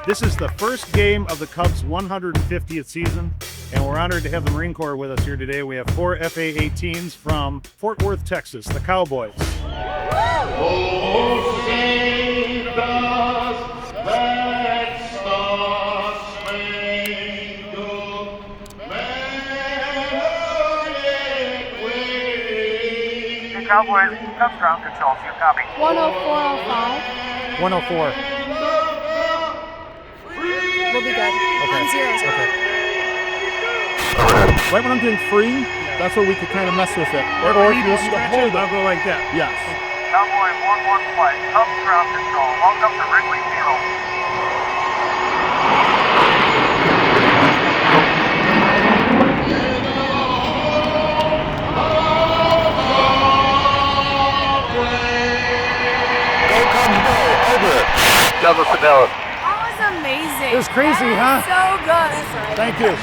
This is the first game of the Cubs' 150th season, and we're honored to have the Marine Corps with us here today. We have 4 FA-18s from Fort Worth, Texas, the Cowboys. Oh, sing us that star-spangled banner wave. Hey, Cowboys, Cubs ground control, so you copy. 10405. 104. We'll be good. Okay. On zeros. Okay. Right when I'm doing free, that's where we could kind of mess with it. Or if you want to hold it, I'll go like that. Yes. Cowboy 1-1 flight, Cubs ground control. Welcome to Wrigley Field. Go Cubs go, over. Douglas Sedella. That was amazing. It was crazy, That was huh? So good. Thank you.